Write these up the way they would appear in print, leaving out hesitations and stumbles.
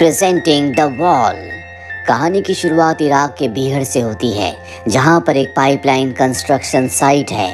Presenting the wall. कहानी की शुरुआत इराक के बीहड़ से होती है, जहां पर एक पाइपलाइन कंस्ट्रक्शन साइट है।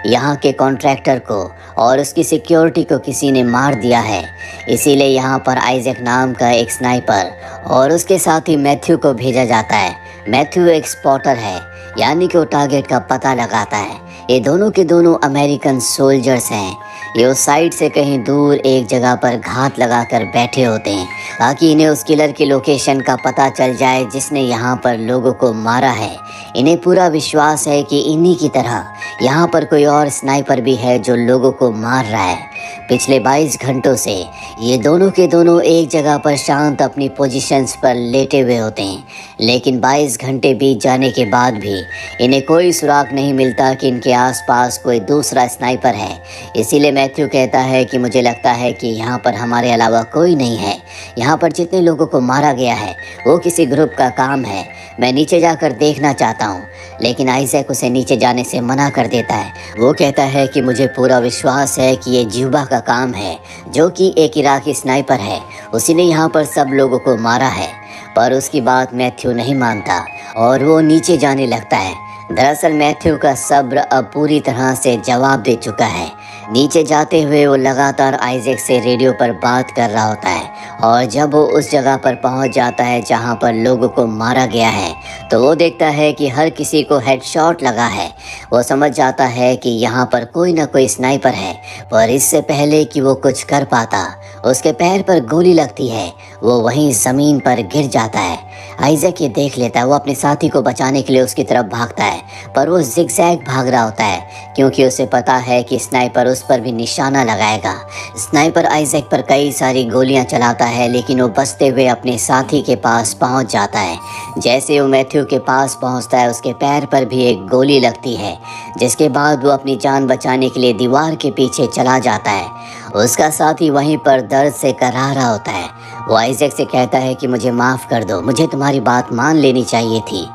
यहां के कॉन्ट्रैक्टर को और उसकी सिक्योरिटी को किसी ने मार दिया है। इसीलिए यहां पर आइजैक नाम का एक स्नाइपर और उसके साथी मैथ्यू को भेजा जाता है। मैथ्यू एक स्पॉटर है, यानी कि वो टारगेट का पता लगाता है। ये दोनों के दोनों अमेरिकन सोल्जर्स हैं। ये उस साइड से कहीं दूर एक जगह पर घात लगाकर बैठे होते हैं, ताकि इन्हें उस किलर की लोकेशन का पता चल जाए जिसने यहाँ पर लोगों को मारा है। इन्हें पूरा विश्वास है कि इन्हीं की तरह यहाँ पर कोई और स्नाइपर भी है जो लोगों को मार रहा है। पिछले 22 घंटों से ये दोनों के दोनों एक जगह पर शांत अपनी पोजीशंस पर लेटे हुए होते हैं, लेकिन 22 घंटे बीत जाने के बाद भी इन्हें कोई सुराग नहीं मिलता कि इनके आसपास कोई दूसरा स्नाइपर है। इसीलिए मैथ्यू कहता है कि मुझे लगता है कि यहाँ पर हमारे अलावा कोई नहीं है। यहाँ पर जितने लोगों को मारा गया है वो किसी ग्रुप का काम है। मैं नीचे जाकर देखना चाहता हूँ, लेकिन आइजैक उसे नीचे जाने से मना कर देता है। वो कहता है कि मुझे पूरा विश्वास है कि ये ज्यूबा का काम है, जो कि एक इराकी स्नाइपर है। उसी ने यहाँ पर सब लोगों को मारा है। पर उसकी बात मैथ्यू नहीं मानता और वो नीचे जाने लगता है। दरअसल मैथ्यू का सब्र अब पूरी तरह से जवाब दे चुका है। नीचे जाते हुए वो लगातार आइजैक से रेडियो पर बात कर रहा होता है, और जब वो उस जगह पर पहुंच जाता है जहां पर लोगों को मारा गया है, तो वो देखता है कि हर किसी को हेडशॉट लगा है। वो समझ जाता है कि यहाँ पर कोई ना कोई स्नाइपर है, पर इससे पहले कि वो कुछ कर पाता उसके पैर पर गोली लगती है। वो वहीं ज़मीन पर गिर जाता है। आइजैक ये देख लेता है। वो अपने साथी को बचाने के लिए उसकी तरफ भागता है, पर वो जिगजैग भाग रहा होता है, क्योंकि उसे पता है कि स्नाइपर उस पर भी निशाना लगाएगा। स्नाइपर आइजैक पर कई सारी गोलियां चलाता है, लेकिन वो बचते हुए अपने साथी के पास पहुंच जाता है। जैसे वो मैथ्यू के पास पहुंचता है, उसके पैर पर भी एक गोली लगती है, जिसके बाद वो अपनी जान बचाने के लिए दीवार के पीछे चला जाता है। उसका साथी वहीं पर दर्द से कराह रहा होता है। वो आइजैक से कहता है कि मुझे माफ़ कर दो, मुझे तुम्हारी बात मान लेनी चाहिए थी।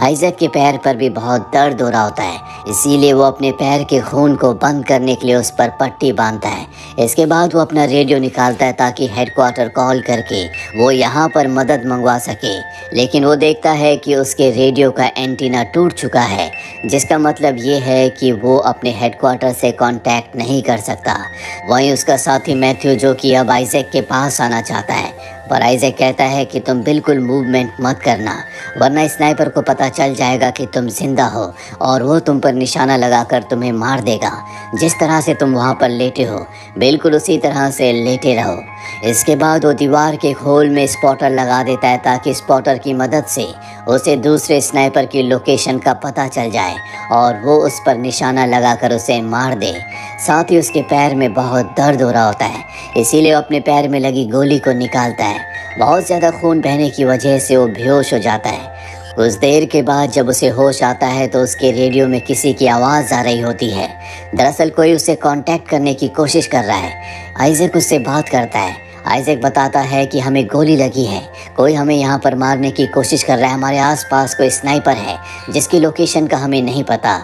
आइजैक के पैर पर भी बहुत दर्द हो रहा होता है, इसीलिए वो अपने पैर के खून को बंद करने के लिए उस पर पट्टी बांधता है। इसके बाद वो अपना रेडियो निकालता है ताकि हेडक्वार्टर कॉल करके वो यहाँ पर मदद मंगवा सके। लेकिन वो देखता है कि उसके रेडियो का एंटीना टूट चुका है, जिसका मतलब ये है कि वो अपने हेडक्वार्टर से कांटेक्ट नहीं कर सकता। वहीं उसका साथी मैथ्यू, जो कि अब आइजैक के पास आना चाहता है, पर आइजैक कहता है कि तुम बिल्कुल मूवमेंट मत करना, वरना स्नाइपर को पता चल जाएगा कि तुम जिंदा हो और वो तुम पर निशाना लगाकर तुम्हें मार देगा। जिस तरह से तुम वहाँ पर लेटे हो, बिल्कुल उसी तरह से लेटे रहो। इसके बाद वो दीवार के खोल में स्पॉटर लगा देता है, ताकि स्पॉटर की मदद से उसे दूसरे स्नाइपर की लोकेशन का पता चल जाए और वो उस पर निशाना लगाकर उसे मार दे। साथ ही उसके पैर में बहुत दर्द हो रहा होता है, इसीलिए वो अपने पैर में लगी गोली को निकालता है। बहुत ज़्यादा खून बहने की वजह से वो बेहोश हो जाता है। कुछ देर के बाद जब उसे होश आता है, तो उसके रेडियो में किसी की आवाज़ आ रही होती है। दरअसल कोई उसे कांटेक्ट करने की कोशिश कर रहा है। आइजैक उससे बात करता है। आइजैक बताता है कि हमें गोली लगी है, कोई हमें यहाँ पर मारने की कोशिश कर रहा है। हमारे आसपास कोई स्नाइपर है जिसकी लोकेशन का हमें नहीं पता।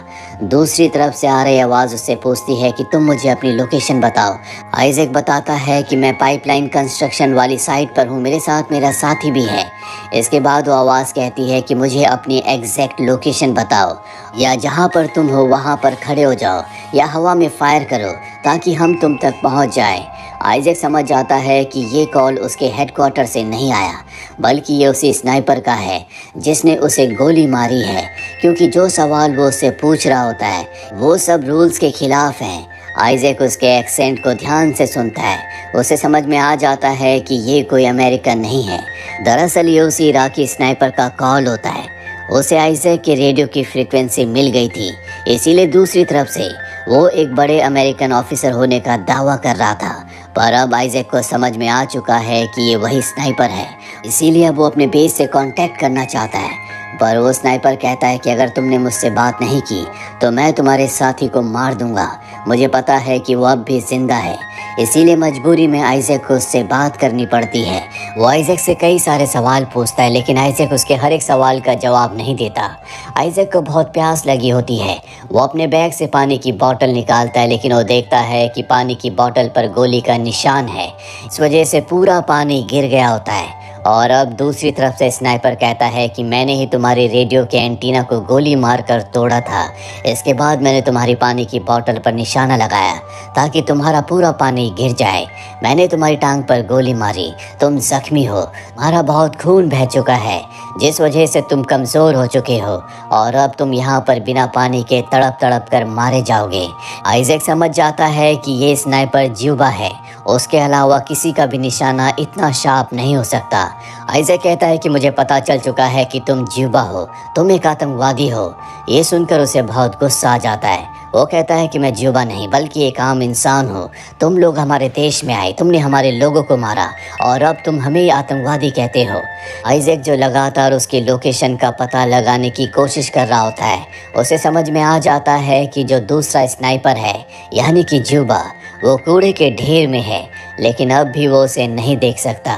दूसरी तरफ से आ रही आवाज़ उससे पूछती है कि तुम मुझे अपनी लोकेशन बताओ। आइजैक बताता है कि मैं पाइपलाइन कंस्ट्रक्शन वाली साइट पर हूँ, मेरे साथ मेरा साथी भी है। इसके बाद वो आवाज़ कहती है कि मुझे अपनी एग्जैक्ट लोकेशन बताओ, या जहाँ पर तुम हो वहाँ पर खड़े हो जाओ, या हवा में फायर करो ताकि हम तुम तक पहुँच जाए। आइजैक समझ जाता है कि ये कॉल उसके हेडक्वार्टर से नहीं आया, बल्कि ये उसी स्नाइपर का है जिसने उसे गोली मारी है, क्योंकि जो सवाल वो उससे पूछ रहा होता है वो सब रूल्स के खिलाफ हैं। आइजैक उसके एक्सेंट को ध्यान से सुनता है। उसे समझ में आ जाता है कि ये कोई अमेरिकन नहीं है, दरअसल ये उसी इराकी स्नाइपर का कॉल होता है। उसे आइजैक के रेडियो की फ्रीक्वेंसी मिल गई थी, इसीलिए दूसरी तरफ से वो एक बड़े अमेरिकन ऑफिसर होने का दावा कर रहा था। पर अब आइजैक को समझ में आ चुका है कि ये वही स्नाइपर है, इसीलिए अब वो अपने बेस से कांटेक्ट करना चाहता है। पर वो स्नाइपर कहता है कि अगर तुमने मुझसे बात नहीं की तो मैं तुम्हारे साथी को मार दूंगा। मुझे पता है कि वो अब भी जिंदा है, इसीलिए मजबूरी में आइजैक को उससे बात करनी पड़ती है। वो आइजैक से कई सारे सवाल पूछता है, लेकिन आइजैक उसके हर एक सवाल का जवाब नहीं देता। आइजैक को बहुत प्यास लगी होती है। वो अपने बैग से पानी की बोतल निकालता है, लेकिन वो देखता है कि पानी की बोतल पर गोली का निशान है। इस वजह से पूरा पानी गिर गया होता है और अब दूसरी तरफ से स्नाइपर कहता है कि मैंने ही तुम्हारे रेडियो के एंटीना को गोली मारकर तोड़ा था। इसके बाद मैंने तुम्हारी पानी की बोतल पर निशाना लगाया ताकि तुम्हारा पूरा पानी गिर जाए। मैंने तुम्हारी टांग पर गोली मारी, तुम जख्मी हो, तुम्हारा बहुत खून बह चुका है जिस वजह से तुम कमज़ोर हो चुके हो और अब तुम यहाँ पर बिना पानी के तड़प तड़प कर मारे जाओगे। आइजैक समझ जाता है कि ये स्नाइपर ज्यूबा है, उसके अलावा किसी का भी निशाना इतना शार्प नहीं हो सकता। आइजैक कहता है कि मुझे पता चल चुका है कि तुम ज्यूबा हो, तुम एक आतंकवादी हो। ये सुनकर उसे बहुत गुस्सा आ जाता है। वो कहता है कि मैं ज्यूबा नहीं बल्कि एक आम इंसान हूँ। तुम लोग हमारे देश में आए, तुमने हमारे लोगों को मारा और अब तुम हमें आतंकवादी कहते हो। आइजैक जो लगातार उसकी लोकेशन का पता लगाने की कोशिश कर रहा होता है, उसे समझ में आ जाता है कि जो दूसरा स्नाइपर है यानी कि ज्यूबा, वो कूड़े के ढेर में है, लेकिन अब भी वो उसे नहीं देख सकता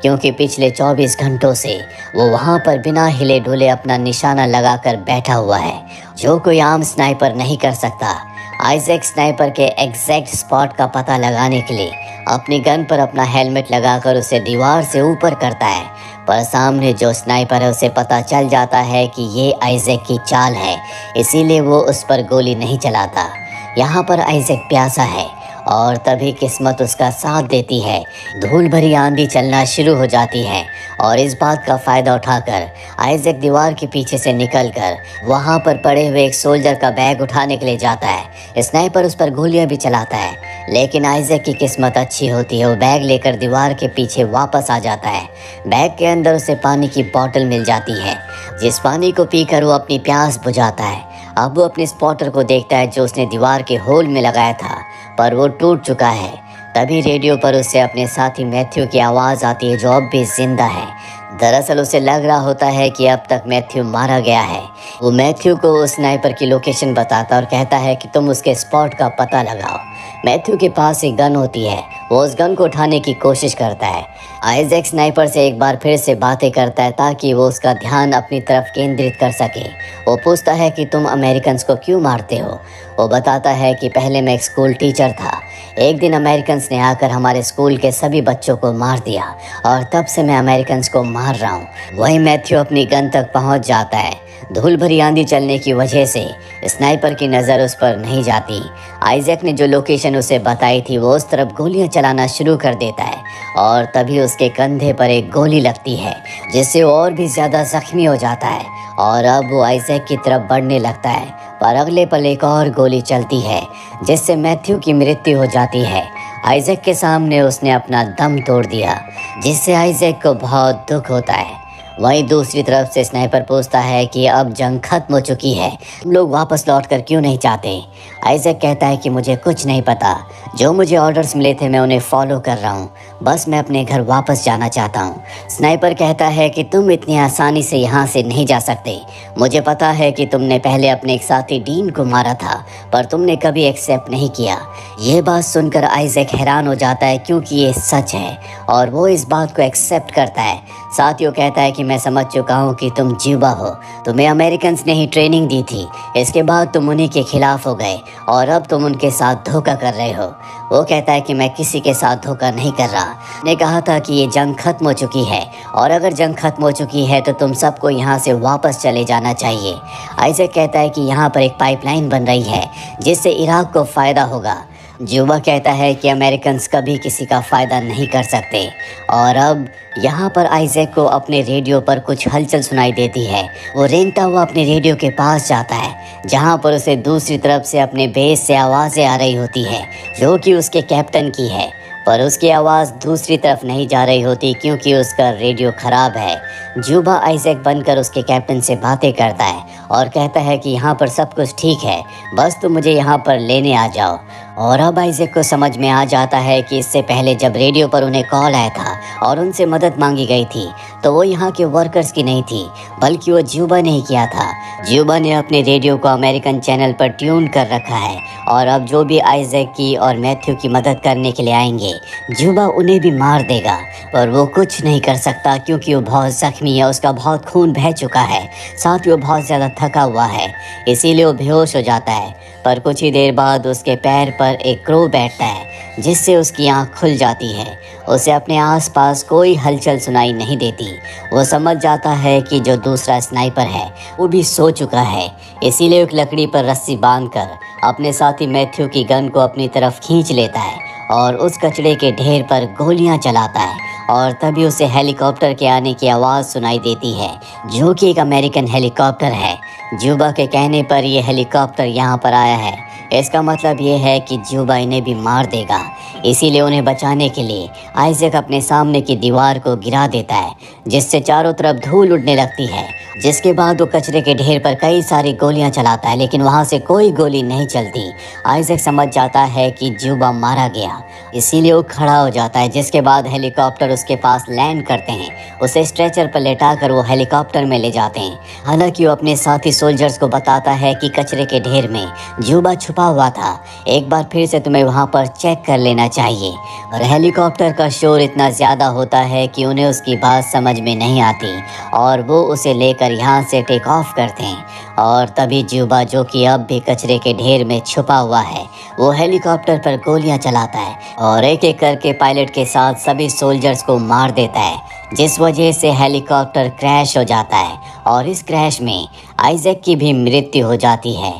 क्योंकि पिछले 24 घंटों से वो वहाँ पर बिना हिले डुले अपना निशाना लगाकर बैठा हुआ है, जो कोई आम स्नाइपर नहीं कर सकता। आइजैक स्नाइपर के एग्जैक्ट स्पॉट का पता लगाने के लिए अपनी गन पर अपना हेलमेट लगाकर उसे दीवार से ऊपर करता है, पर सामने जो स्नाइपर है उसे पता चल जाता है कि ये आइजैक की चाल है, इसीलिए वो उस पर गोली नहीं चलाता। यहाँ पर आइजैक प्यासा है और तभी किस्मत उसका साथ देती है। धूल भरी आंधी चलना शुरू हो जाती है और इस बात का फ़ायदा उठाकर आइजैक दीवार के पीछे से निकलकर वहाँ पर पड़े हुए एक सोल्जर का बैग उठाने के लिए जाता है। स्नाइपर उस पर गोलियां भी चलाता है, लेकिन आइजैक की किस्मत अच्छी होती है। वो बैग लेकर दीवार के पीछे वापस आ जाता है। बैग के अंदर उसे पानी की बोतल मिल जाती है, जिस पानी को पीकर वो अपनी प्यास बुझाता है। अब वो अपने स्पॉटर को देखता है जो उसने दीवार के होल में लगाया था, पर वो टूट चुका है। तभी रेडियो पर उससे अपने साथी मैथ्यू की आवाज़ आती है जो अब भी जिंदा है। दरअसल उसे लग रहा होता है कि अब तक मैथ्यू मारा गया है। वो मैथ्यू को उस स्नाइपर की लोकेशन बताता और कहता है कि तुम उसके स्पॉट का पता लगाओ। मैथ्यू के पास एक गन होती है, वो उस गन को उठाने की कोशिश करता है। आइजैक स्नाइपर से एक बार फिर से बातें करता है ताकि वो उसका ध्यान अपनी तरफ केंद्रित कर सके। वो पूछता है कि तुम अमेरिकन्स को क्यों मारते हो। वो बताता है कि पहले मैं एक स्कूल टीचर था, एक दिन अमेरिकन्स ने आकर हमारे स्कूल के सभी बच्चों को मार दिया और तब से मैं अमेरिकन्स को मार रहा हूँ। वही मैथ्यू अपनी गन तक पहुँच जाता है। धूल भरी आंधी चलने की वजह से स्नाइपर की नज़र उस पर नहीं जाती। आइजैक ने जो लोकेशन उसे बताई थी वो उस तरफ गोलियां चलाना शुरू कर देता है और तभी उसके कंधे पर एक गोली लगती है जिससे वो और भी ज़्यादा जख्मी हो जाता है और अब वो आइजैक की तरफ बढ़ने लगता है, पर अगले पल एक और गोली चलती है जिससे मैथ्यू की मृत्यु हो जाती है। आइजैक के सामने उसने अपना दम तोड़ दिया, जिससे आइजैक को बहुत दुख होता है। वहीं दूसरी तरफ से स्नाइपर पूछता है कि अब जंग खत्म हो चुकी है, तुम लोग वापस लौटकर क्यों नहीं चाहते। आइजैक कहता है कि मुझे कुछ नहीं पता, जो मुझे ऑर्डर्स मिले थे मैं उन्हें फॉलो कर रहा हूँ, बस मैं अपने घर वापस जाना चाहता हूँ। स्नाइपर कहता है कि तुम इतनी आसानी से यहाँ से नहीं जा सकते। मुझे पता है कि तुमने पहले अपने एक साथी डीन को मारा था, पर तुमने कभी एक्सेप्ट नहीं किया। ये बात सुनकर आइजैक हैरान हो जाता है क्योंकि ये सच है और वो इस बात को एक्सेप्ट करता है। साथ ही वो कहता है कि मैं समझ चुका हूँ कि तुम ज्यूबा हो, तुम्हें अमेरिकन्स ने ही ट्रेनिंग दी थी, इसके बाद तुम उन्हीं के खिलाफ हो गए और अब तुम उनके साथ धोखा कर रहे हो। वो कहता है कि मैं किसी के साथ धोखा नहीं कर रहा, ने कहा था कि ये जंग खत्म हो चुकी है और अगर जंग खत्म हो चुकी है तो तुम सबको यहाँ से वापस चले जाना चाहिए। आइजैक कहता है कि यहाँ पर एक पाइपलाइन बन रही है जिससे इराक को फ़ायदा होगा। ज्यूबा कहता है कि अमेरिकन्स कभी किसी का फ़ायदा नहीं कर सकते और अब यहाँ पर आइजैक को अपने रेडियो पर कुछ हलचल सुनाई देती है। वो रेंगता हुआ अपने रेडियो के पास जाता है जहाँ पर उसे दूसरी तरफ से अपने बेस से आवाज़ें आ रही होती है जो कि उसके कैप्टन की है, पर उसकी आवाज़ दूसरी तरफ नहीं जा रही होती क्योंकि उसका रेडियो ख़राब है। ज्यूबा आइजैक बनकर उसके कैप्टन से बातें करता है और कहता है कि यहाँ पर सब कुछ ठीक है, बस तुम मुझे यहाँ पर लेने आ जाओ। और अब आइजैक को समझ में आ जाता है कि इससे पहले जब रेडियो पर उन्हें कॉल आया था और उनसे मदद मांगी गई थी तो वो यहाँ के वर्कर्स की नहीं थी बल्कि वो ज्यूबा ने ही किया था। ज्यूबा ने अपने रेडियो को अमेरिकन चैनल पर ट्यून कर रखा है और अब जो भी आइजैक की और मैथ्यू की मदद करने के लिए आएंगे ज्यूबा उन्हें भी मार देगा, पर वो कुछ नहीं कर सकता क्योंकि वो बहुत जख्मी है, उसका बहुत खून बह चुका है, साथ ही वो बहुत ज़्यादा थका हुआ है, इसीलिए वो बेहोश हो जाता है। पर कुछ ही देर बाद उसके पैर पर एक क्रो बैठता है, जिससे उसकी आँख खुल जाती है। उसे अपने आसपास कोई हलचल सुनाई नहीं देती। वो समझ जाता है कि जो दूसरा स्नाइपर है वो भी सो चुका है, इसीलिए एक लकड़ी पर रस्सी बांधकर अपने साथी मैथ्यू की गन को अपनी तरफ खींच लेता है और उस कचड़े के ढेर पर गोलियां चलाता है। और तभी उसे हेलीकॉप्टर के आने की आवाज़ सुनाई देती है, जो कि एक अमेरिकन हेलीकॉप्टर है। ज्यूबा के कहने पर यह हेलीकॉप्टर यहाँ पर आया है। इसका मतलब ये है कि ज्यूबा इन्हें भी मार देगा, इसीलिए उन्हें बचाने के लिए आइजैक अपने सामने की दीवार को गिरा देता है, जिससे चारों तरफ धूल उड़ने लगती है। जिसके बाद वो कचरे के ढेर पर कई सारी गोलियां चलाता है, लेकिन वहां से कोई गोली नहीं चलती। आइजैक समझ जाता है कि ज्यूबा मारा गया, इसीलिए वो खड़ा हो जाता है। जिसके बाद हेलीकॉप्टर उसके पास लैंड करते हैं। उसे स्ट्रेचर पर लेटाकर वो हेलीकॉप्टर में ले जाते हैं। हालांकि वो अपने साथी सोल्जर्स को बताता है कि कचरे के ढेर में ज्यूबा छुपा हुआ था, एक बार फिर से तुम्हें वहां पर चेक कर लेना चाहिए। और हेलीकॉप्टर का शोर इतना ज़्यादा होता है कि उन्हें उसकी बात समझ में नहीं आती और वो उसे लेकर यहाँ से टेक ऑफ करते हैं। और तभी ज्यूबा, जो कि अब भी कचरे के ढेर में छुपा हुआ है, वो हेलीकॉप्टर पर गोलियां चलाता है और एक एक करके पायलट के साथ सभी सोल्जर्स को मार देता है, जिस वजह से हेलीकॉप्टर क्रैश हो जाता है और इस क्रैश में आइजैक की भी मृत्यु हो जाती है।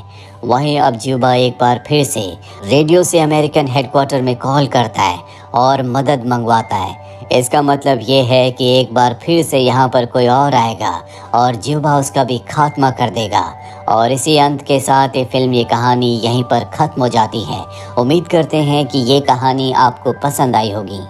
वहीं अब ज्यूबा एक बार फिर से रेडियो से अमेरिकन हेडक्वार्टर में कॉल करता है और मदद मंगवाता है। इसका मतलब ये है कि एक बार फिर से यहाँ पर कोई और आएगा और ज्यूबा उसका भी खात्मा कर देगा। और इसी अंत के साथ ये फिल्म, ये कहानी यहीं पर ख़त्म हो जाती है। उम्मीद करते हैं कि ये कहानी आपको पसंद आई होगी।